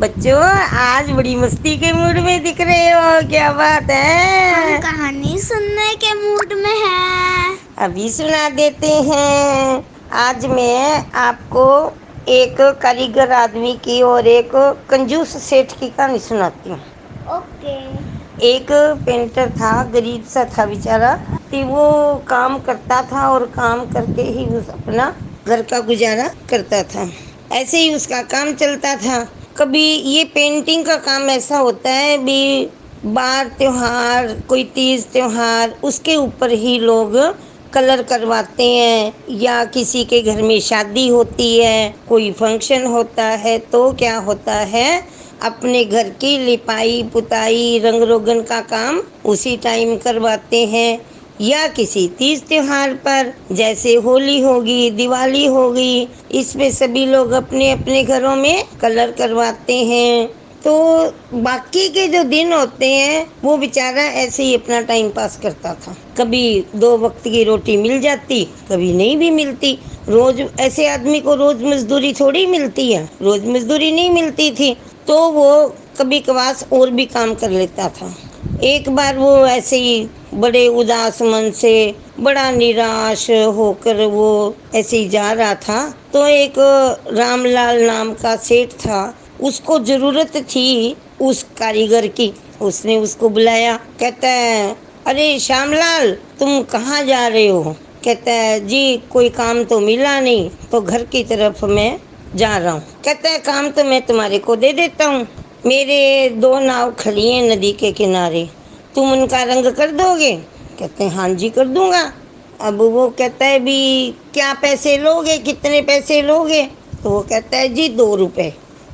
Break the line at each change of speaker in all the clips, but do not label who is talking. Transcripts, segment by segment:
बच्चों, आज बड़ी मस्ती के मूड में दिख रहे हो, क्या बात है?
हम कहानी सुनने के मूड में हैं।
अभी सुना देते हैं। आज मैं आपको एक कारीगर आदमी की और एक कंजूस सेठ की कहानी सुनाती हूँ।
ओके।
एक पेंटर था, गरीब सा था बेचारा। कि वो काम करता था और काम करके ही उस अपना घर का गुजारा करता था। ऐसे ही उसका काम चलता था। कभी ये पेंटिंग का काम ऐसा होता है भी, बार त्योहार, कोई तीज त्योहार, उसके ऊपर ही लोग कलर करवाते हैं, या किसी के घर में शादी होती है, कोई फंक्शन होता है, तो क्या होता है, अपने घर की लिपाई पुताई रंग रोगन का काम उसी टाइम करवाते हैं। या किसी तीज त्योहार पर, जैसे होली होगी, दिवाली होगी, इसमें सभी लोग अपने अपने घरों में कलर करवाते हैं। तो बाकी के जो दिन होते हैं वो बेचारा ऐसे ही अपना टाइम पास करता था। कभी 2 वक्त की रोटी मिल जाती, कभी नहीं भी मिलती। रोज ऐसे आदमी को रोज मजदूरी थोड़ी मिलती है, रोज मजदूरी नहीं मिलती थी। तो वो कभी कभार और भी काम कर लेता था। एक बार वो ऐसे ही बड़े उदास मन से, बड़ा निराश होकर वो ऐसे ही जा रहा था। तो एक रामलाल नाम का सेठ था, उसको जरूरत थी उस कारीगर की। उसने उसको बुलाया, कहता है, अरे श्यामलाल, तुम कहाँ जा रहे हो? कहता है, जी कोई काम तो मिला नहीं, तो घर की तरफ मैं जा रहा हूँ। कहता है, काम तो मैं तुम्हारे को दे देता हूँ। मेरे 2 नाव खड़ी हैं नदी के किनारे, तुम उनका रंग कर दोगे? कहते हैं, हाँ जी कर दूंगा। अब वो कहता है, भी क्या पैसे लोगे, कितने पैसे लोगे? तो वो कहता है, जी 2 रुपए।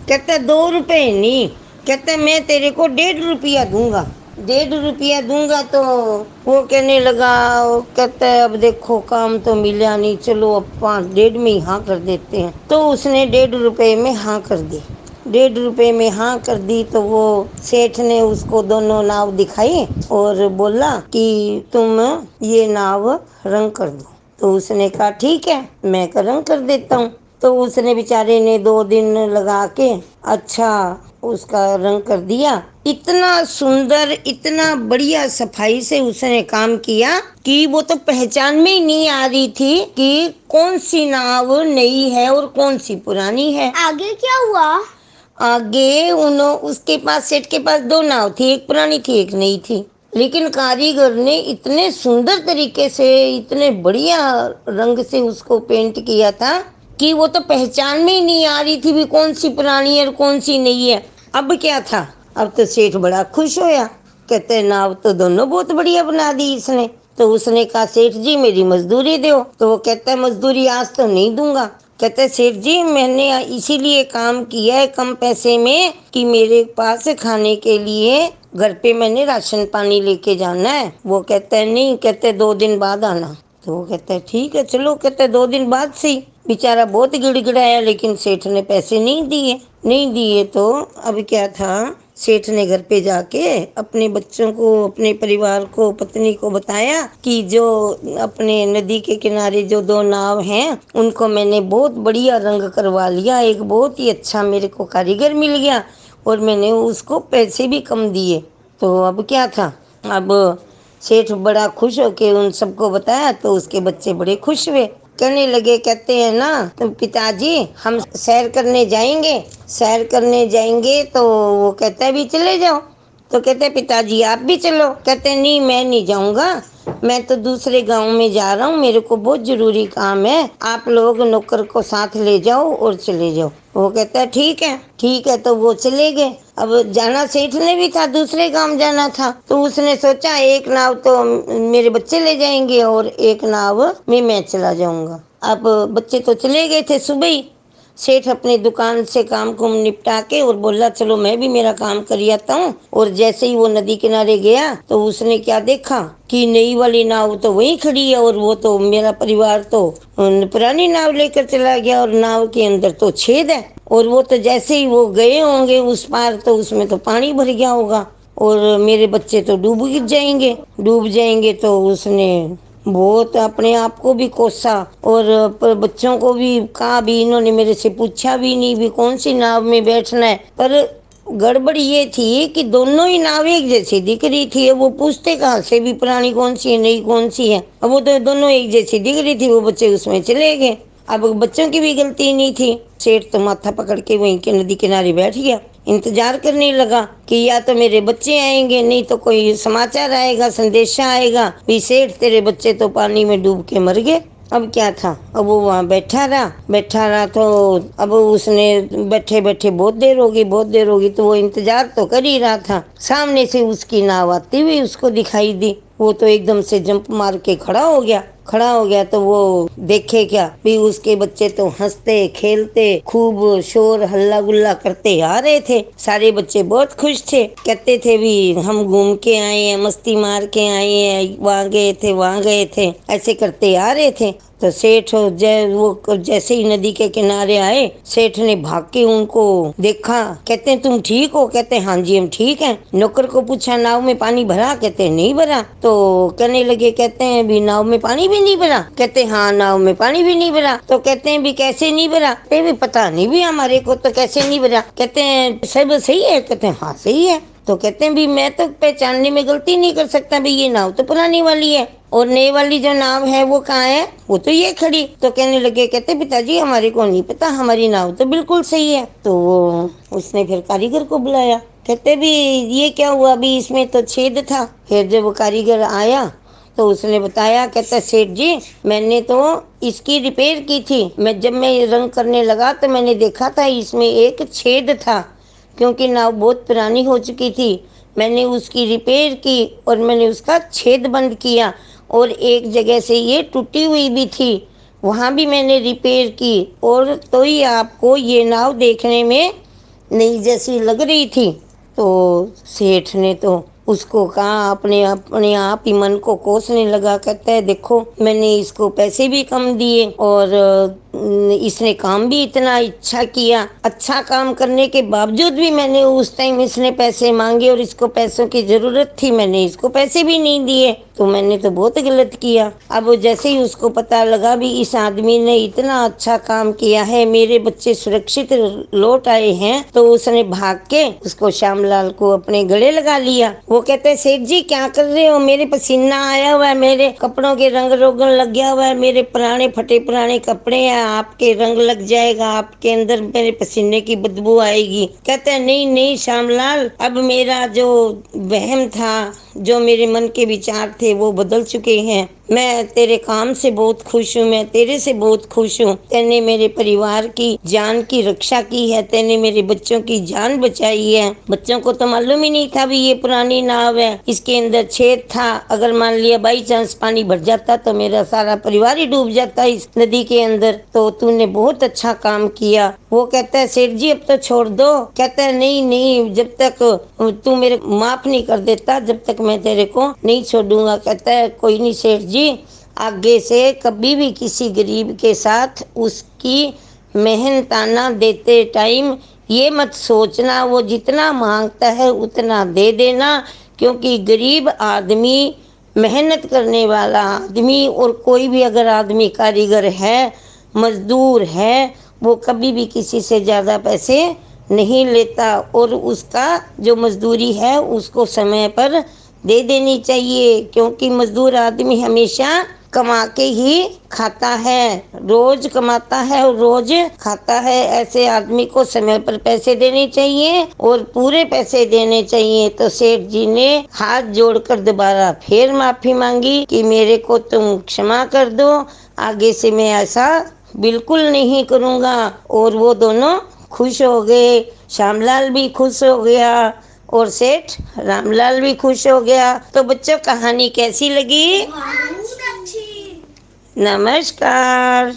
कहता है, 2 रुपए नहीं। कहता है, मैं तेरे को 1.5 रुपया दूंगा। 1.5 रुपया दूंगा। तो वो कहने लगा, वो कहता है, अब देखो काम तो मिला नहीं, चलो अब 5.5 में ही हाँ कर देते हैं। तो उसने 1.5 रुपये में हाँ कर दी। 1.5 रुपये में हाँ कर दी। तो वो सेठ ने उसको दोनों नाव दिखाई और बोला कि तुम ये नाव रंग कर दो। तो उसने कहा, ठीक है, मैं रंग कर देता हूँ। तो उसने बेचारे ने 2 दिन लगा के अच्छा उसका रंग कर दिया। इतना सुंदर, इतना बढ़िया सफाई से उसने काम किया कि वो तो पहचान में ही नहीं आ रही थी कि कौन सी नाव नई है और कौन सी पुरानी है।
आगे क्या हुआ?
आगे उसके पास, सेठ के पास 2 नाव थी, एक पुरानी थी एक नई थी। लेकिन कारीगर ने इतने सुंदर तरीके से, इतने बढ़िया रंग से उसको पेंट किया था कि वो तो पहचान में ही नहीं आ रही थी भी कौन सी पुरानी है और कौन सी नई है। अब क्या था, अब तो सेठ बड़ा खुश होया। कहते, नाव तो दोनों बहुत बढ़िया बना दी इसने। तो उसने कहा, सेठ जी मेरी मजदूरी दो। तो वो कहता है, मजदूरी आज तो नहीं दूंगा। कहते, सेठ जी मैंने इसीलिए काम किया है कम पैसे में कि मेरे पास खाने के लिए घर पे मैंने राशन पानी लेके जाना है। वो कहता है, नहीं, कहते 2 दिन बाद आना। तो वो कहता है, ठीक है चलो। कहते 2 दिन बाद से। बेचारा बहुत गिड़गिड़ाया, लेकिन सेठ ने पैसे नहीं दिए। तो अब क्या था, सेठ ने घर पे जाके अपने बच्चों को, अपने परिवार को, पत्नी को बताया कि जो अपने नदी के किनारे जो 2 नाव हैं उनको मैंने बहुत बढ़िया रंग करवा लिया, एक बहुत ही अच्छा मेरे को कारीगर मिल गया और मैंने उसको पैसे भी कम दिए। तो अब क्या था, अब सेठ बड़ा खुश होके उन सबको बताया। तो उसके बच्चे बड़े खुश हुए, कहने लगे, कहते हैं ना, तो पिताजी हम सैर करने जाएंगे, सैर करने जाएंगे। तो वो कहता है, भी चले जाओ। तो कहते हैं, पिताजी आप भी चलो। कहते हैं, नहीं मैं नहीं जाऊंगा, मैं तो दूसरे गांव में जा रहा हूँ, मेरे को बहुत जरूरी काम है, आप लोग नौकर को साथ ले जाओ और चले जाओ। वो कहता है, ठीक है ठीक है। तो वो चले गए। अब जाना सेठ ने भी था, दूसरे गांव जाना था। तो उसने सोचा, एक नाव तो मेरे बच्चे ले जाएंगे और एक नाव में मैं चला जाऊंगा। अब बच्चे तो चले गए थे सुबह ही। सेठ अपनी दुकान से काम को निपटा के और बोला, चलो मैं भी मेरा काम कर आता हूँ। और जैसे ही वो नदी किनारे गया तो उसने क्या देखा कि नई वाली नाव तो वहीं खड़ी है और वो तो मेरा परिवार तो पुरानी नाव लेकर चला गया और नाव के अंदर तो छेद है। और वो तो जैसे ही वो गए होंगे उस पार, तो उसमें तो पानी भर गया होगा और मेरे बच्चे तो डूब जाएंगे। तो उसने बहुत अपने आप को भी कोसा और पर बच्चों को भी कहा भी, इन्होंने मेरे से पूछा भी नहीं भी कौन सी नाव में बैठना है। पर गड़बड़ ये थी कि दोनों ही नाव एक जैसी दिख रही थी। अब वो पूछते कहाँ से भी पुरानी कौन सी है नई कौन सी है। अब वो तो दोनों एक जैसी दिख रही थी, वो बच्चे उसमें चले गए। अब बच्चों की भी गलती नहीं थी। सेठ तो माथा पकड़ के वहीं के नदी किनारे बैठ गया, इंतजार करने लगा कि या तो मेरे बच्चे आएंगे, नहीं तो कोई समाचार आएगा, संदेशा आएगा भी सेठ तेरे बच्चे तो पानी में डूब के मर गए। अब क्या था, अब वो वहाँ बैठा रहा तो अब उसने बैठे बैठे बहुत देर होगी तो वो इंतजार तो कर ही रहा था। सामने से उसकी नाव आती हुई उसको दिखाई दी। वो तो एकदम से जंप मार के खड़ा हो गया तो वो देखे क्या भी उसके बच्चे तो हंसते खेलते खूब शोर हल्ला गुल्ला करते आ रहे थे। सारे बच्चे बहुत खुश थे, कहते थे भी हम घूम के आए हैं, मस्ती मार के आए हैं, वहाँ गए थे ऐसे करते आ रहे थे। तो सेठ वो जैसे ही नदी के किनारे आए, सेठ ने भाग के उनको देखा। कहते हैं तुम ठीक हो? कहते हैं हाँ जी हम ठीक हैं। नौकर को पूछा नाव में पानी भरा? कहते हैं नहीं भरा। तो कहने लगे, कहते हैं भी नाव में पानी भी नहीं भरा? कहते हैं हाँ नाव में पानी भी नहीं भरा। तो कहते हैं भी कैसे नहीं भरा? कहते भी पता नहीं भी हमारे को तो कैसे नहीं भरा। कहते हैं सब सही है? कहते हैं हाँ सही है। तो कहते हैं भी मैं तो पहचानने में गलती नहीं कर सकता भी ये नाव तो पुरानी वाली है और नई वाली जो नाव है वो कहाँ है? वो तो ये खड़ी। तो कहने लगे, कहते पिताजी हमारे को नहीं पता, हमारी नाव तो बिल्कुल सही है। तो वो उसने फिर कारीगर को बुलाया। कहते भी ये क्या हुआ, भी इसमें तो छेद था। फिर जब वो कारीगर आया तो उसने बताया, कहता सेठ जी मैंने तो इसकी रिपेयर की थी। जब मैं रंग करने लगा तो मैंने देखा था इसमें एक छेद था, क्योंकि नाव बहुत पुरानी हो चुकी थी। मैंने उसकी रिपेयर की और मैंने उसका छेद बंद किया और एक जगह से ये टूटी हुई भी थी, वहाँ भी मैंने रिपेयर की और तो ही आपको ये नाव देखने में नई जैसी लग रही थी। तो सेठ ने तो उसको कहा, अपने अपने आप ही मन को कोसने लगा। कहता है देखो मैंने इसको पैसे भी कम दिए और इसने काम भी इतना अच्छा किया। अच्छा काम करने के बावजूद भी मैंने उस टाइम इसने पैसे मांगे और इसको पैसों की जरूरत थी, मैंने इसको पैसे भी नहीं दिए, तो मैंने तो बहुत गलत किया। अब जैसे ही उसको पता लगा भी इस आदमी ने इतना अच्छा काम किया है, मेरे बच्चे सुरक्षित लौट आए हैं, तो उसने भाग के उसको श्यामलाल को अपने गले लगा लिया। वो कहते हैं सेठ जी क्या कर रहे हो? मेरे पसीना आया हुआ है, मेरे कपड़ों के रंग रोगन लग गया हुआ है, मेरे पुराने फटे पुराने कपड़े हैं, आपके रंग लग जाएगा, आपके अंदर मेरे पसीने की बदबू आएगी। कहते हैं नहीं नहीं श्यामलाल, अब मेरा जो वहम था, जो मेरे मन के विचार थे वो बदल चुके हैं। मैं तेरे काम से बहुत खुश हूँ, मैं तेरे से बहुत खुश हूँ। तेने मेरे परिवार की जान की रक्षा की है, तेने मेरे बच्चों की जान बचाई है। बच्चों को तो मालूम ही नहीं था भी ये पुरानी नाव है, इसके अंदर छेद था। अगर मान लिया बाई चांस पानी भर जाता तो मेरा सारा परिवार ही डूब जाता इस नदी के अंदर। तो तूने बहुत अच्छा काम किया। वो कहता है सेठ जी अब तो छोड़ दो। कहता है नहीं नहीं, जब तक तू मेरे माफ नहीं कर देता जब तक मैं तेरे को नहीं छोड़ूंगा। कहता है कोई नहीं सेठ जी, आगे से कभी भी किसी गरीब के साथ उसकी मेहनताना देते टाइम ये मत सोचना वो जितना मांगता है उतना दे देना, क्योंकि गरीब आदमी, मेहनत करने वाला आदमी, और कोई भी अगर आदमी कारीगर है, मजदूर है, वो कभी भी किसी से ज़्यादा पैसे नहीं लेता और उसका जो मजदूरी है उसको समय पर दे देनी चाहिए, क्योंकि मजदूर आदमी हमेशा कमा के ही खाता है, रोज कमाता है और रोज खाता है। ऐसे आदमी को समय पर पैसे देने चाहिए और पूरे पैसे देने चाहिए। तो सेठ जी ने हाथ जोड़कर दोबारा फिर माफी मांगी कि मेरे को तुम क्षमा कर दो, आगे से मैं ऐसा बिल्कुल नहीं करूँगा। और वो दोनों खुश हो गए, श्यामलाल भी खुश हो गया और सेठ रामलाल भी खुश हो गया। तो बच्चों कहानी कैसी लगी? नमस्कार।